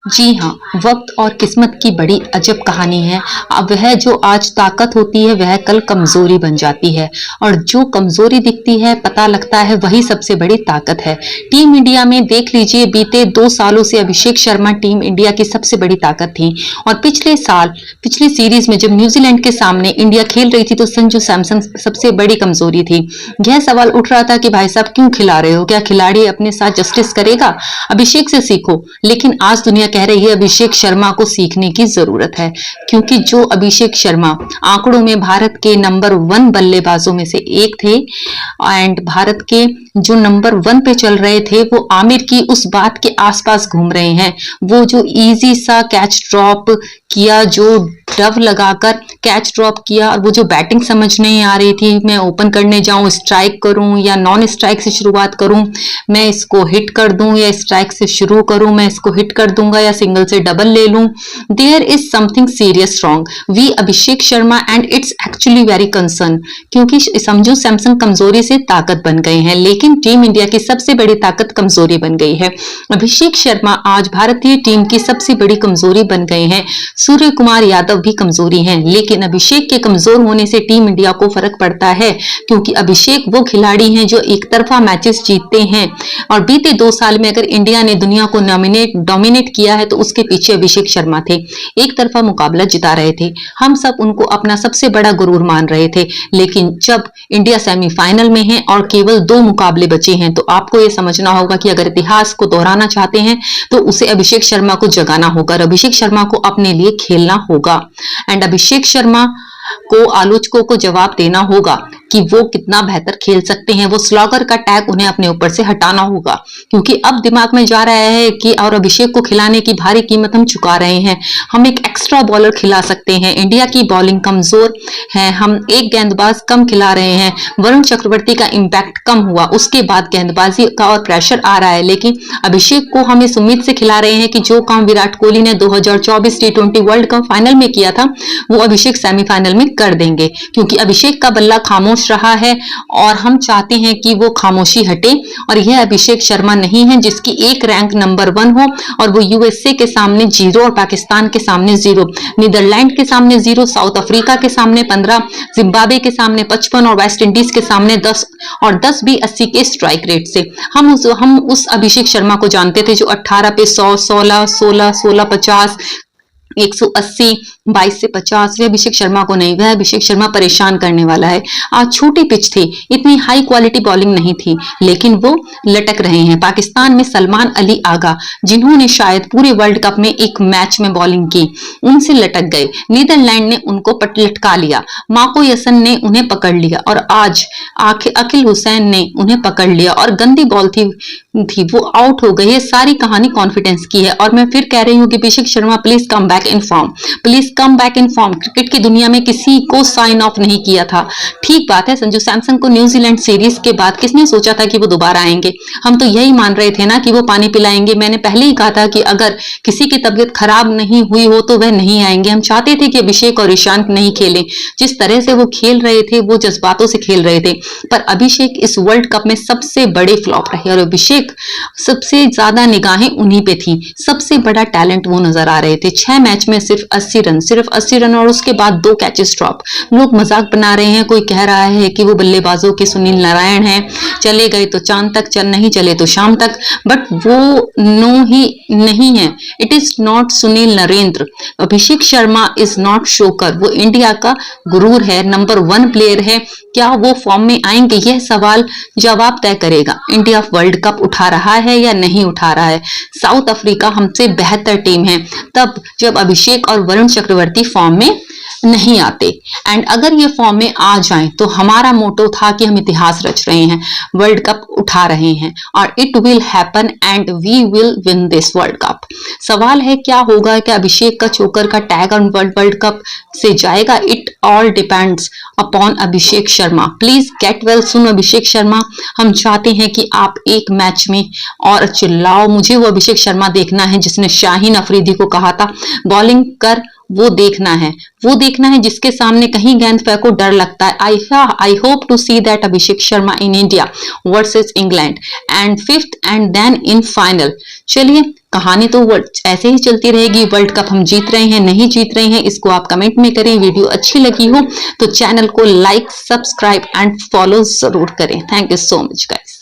जी हाँ, वक्त और किस्मत की बड़ी अजब कहानी है। अब वह जो आज ताकत होती है वह कल कमजोरी बन जाती है और जो कमजोरी दिखती है पता लगता है वही सबसे बड़ी ताकत है। टीम इंडिया में देख लीजिए, बीते 2 सालों से अभिषेक शर्मा टीम इंडिया की सबसे बड़ी ताकत थी और पिछली सीरीज में जब न्यूजीलैंड के सामने इंडिया खेल रही थी तो संजू सैमसन सबसे बड़ी कमजोरी थी। यह सवाल उठ रहा था कि भाई साहब क्यों खिला रहे हो? क्या खिलाड़ी अपने साथ जस्टिस करेगा? अभिषेक से सीखो। लेकिन आज दुनिया कह रही है अभिषेक शर्मा को सीखने की जरूरत है, क्योंकि जो अभिषेक शर्मा आंकड़ों में भारत के नंबर 1 बल्लेबाजों में से एक थे एंड भारत के जो नंबर 1 पे चल रहे थे वो आमिर की उस बात के आसपास घूम रहे हैं। वो जो इजी सा कैच ड्रॉप किया, जो डव लगाकर कैच ड्रॉप किया, और वो जो बैटिंग समझ नहीं आ रही थी, मैं ओपन करने जाऊं, स्ट्राइक करूं या नॉन स्ट्राइक से शुरुआत करूं, मैं इसको हिट कर दूं या स्ट्राइक से शुरू करूं, मैं इसको हिट कर दूंगा या सिंगल से डबल ले लूं, there is something serious wrong with Abhishek Sharma and it's actually very concern. क्योंकि संजू सैमसन कमजोरी से ताकत बन गए हैं, लेकिन टीम इंडिया की सबसे बड़ी ताकत कमजोरी बन गई है। अभिषेक शर्मा आज भारतीय टीम की सबसे बड़ी कमजोरी बन गए हैं। सूर्य कुमार यादव भी कमजोरी हैं, लेकिन अभिषेक के कमजोर होने से टीम इंडिया को फर्क पड़ता है, क्योंकि अभिषेक वो खिलाड़ी हैं जो एक तरफा मैचेस जीतते हैं और बीते 2 साल में अगर इंडिया ने दुनिया को डोमिनेट किया है तो उसके पीछे अभिषेक शर्मा थे। एक तरफा मुकाबला जिता रहे थे, हम सब उनको अपना सबसे बड़ा गुरूर मान रहे थे, लेकिन जब इंडिया सेमीफाइनल में है और केवल 2 मुकाबले बचे हैं तो आपको यह समझना होगा कि अगर इतिहास को दोहराना चाहते हैं तो उसे अभिषेक शर्मा को जगाना होगा और अभिषेक शर्मा को अपने लिए खेलना होगा एंड अभिषेक शर्मा को आलोचकों को जवाब देना होगा कि वो कितना बेहतर खेल सकते हैं। वो स्लॉगर का टैग उन्हें अपने ऊपर से हटाना होगा, क्योंकि अब दिमाग में जा रहा है कि और अभिषेक को खिलाने की भारी कीमत हम चुका रहे हैं। हम एक एक्स्ट्रा बॉलर खिला सकते हैं, इंडिया की बॉलिंग कमजोर है, हम एक गेंदबाज कम खिला रहे हैं, वरुण चक्रवर्ती का इंपैक्ट कम हुआ, उसके बाद गेंदबाजी का और प्रेशर आ रहा है, लेकिन अभिषेक को हम इस उम्मीद से खिला रहे हैं कि जो काम विराट कोहली ने 2024 T20 वर्ल्ड कप फाइनल में किया था वो अभिषेक सेमीफाइनल में कर देंगे, क्योंकि अभिषेक का बल्ला खामोश रहा है और हम चाहते हैं कि वो खामोशी हटे। और यह अभिषेक शर्मा नहीं है जिसकी एक रैंक नंबर 1 हो और वो यूएसए के सामने 0 और पाकिस्तान के सामने 0, नीदरलैंड के सामने 0, साउथ अफ्रीका के सामने 15, जिम्बाब्वे के सामने 55 और वेस्ट इंडीज के सामने 10 और 10 भी 80 के स्ट्राइक रेट से। हम उस अभिषेक शर्मा को जानते थे जो 18 पे 100, 16, 16, 16, 50, 180, 22 से 50। वह अभिषेक शर्मा को नहीं, वह अभिषेक शर्मा परेशान करने वाला है। आज छोटी पिच थी, इतनी हाई क्वालिटी बॉलिंग नहीं थी, लेकिन वो लटक रहे हैं। पाकिस्तान में सलमान अली आगा, जिन्होंने शायद पूरे वर्ल्ड कप में एक मैच में बॉलिंग की, उनसे लटक गए। नीदरलैंड ने उनको लटका लिया, माको यसन ने उन्हें पकड़ लिया और आज अकिल हुसैन ने उन्हें पकड़ लिया और गंदी बॉल थी वो आउट हो गई। ये सारी कहानी कॉन्फिडेंस की है और मैं फिर कह रही हूँ कि Abhishek Sharma please come back in form, please come back in form. Cricket की दुनिया में किसी को साइन ऑफ नहीं किया था। ठीक बात है, संजू सैमसन को न्यूजीलैंड सीरीज के बाद किसने सोचा था कि वो दोबारा आएंगे? हम तो यही मान रहे थे ना कि वो पानी पिलाएंगे। मैंने पहले ही कहा था कि अगर किसी की तबीयत खराब नहीं हुई हो तो वह नहीं आएंगे। हम चाहते थे कि अभिषेक और ईशांत नहीं खेलें। जिस तरह से वो खेल रहे थे वो जज्बातों से खेल रहे थे, पर अभिषेक इस वर्ल्ड कप में सबसे बड़े फ्लॉप रहे और अभिषेक सबसे ज्यादा निगाहें उन्हीं पे थी। सबसे बड़ा टैलेंट वो नजर आ रहे थे। 6 मैच में सिर्फ 80 रन और उसके बाद 2 कैचेस ड्रॉप। लोग मजाक बना रहे हैं, कोई कह रहा है कि वो बल्लेबाजों के सुनील नारायण हैं, चले गए तो चांद तक, चल नहीं चले तो शाम तक, बट वो नो ही नहीं है। It is not Sunil Narendra. Abhishek Sharma is not shocker. वो इंडिया का गुरूर है, नंबर 1 प्लेयर है। क्या वो फॉर्म में आएंगे? यह सवाल जवाब तय करेगा। इंडिया वर्ल्ड कप उठा रहा है या नहीं उठा रहा है। साउथ अफ्रीका हमसे बेहतर टीम है तब जब अभिषेक और वरुण चक्रवर्ती फॉर्म में नहीं आते, एंड अगर ये फॉर्म में आ जाएं तो हमारा मोटो था कि हम इतिहास रच रहे हैं, वर्ल्ड कप उठा रहे हैं और it will happen and we will win this world cup. सवाल है क्या होगा, क्या अभिषेक का चोकर का टैग ऑन वर्ल्ड कप से जाएगा? It all depends upon Abhishek Sharma. Please get well soon Abhishek Sharma. हम चाहते हैं कि आप एक मैच में और चिल्लाओ। मुझे वो अभिषेक शर्मा देखना है जिसने शाहीन अफरीदी को कहा था बॉलिंग कर, वो देखना है, वो देखना है जिसके सामने कहीं गेंद फेंको डर लगता है। I hope to see that Abhishek Sharma in India versus England and fifth and then in final. चलिए, कहानी तो ऐसे ही चलती रहेगी। वर्ल्ड कप हम जीत रहे हैं, नहीं जीत रहे हैं, इसको आप कमेंट में करें। वीडियो अच्छी लगी हो तो चैनल को लाइक, सब्सक्राइब एंड फॉलो जरूर करें। Thank you so much guys.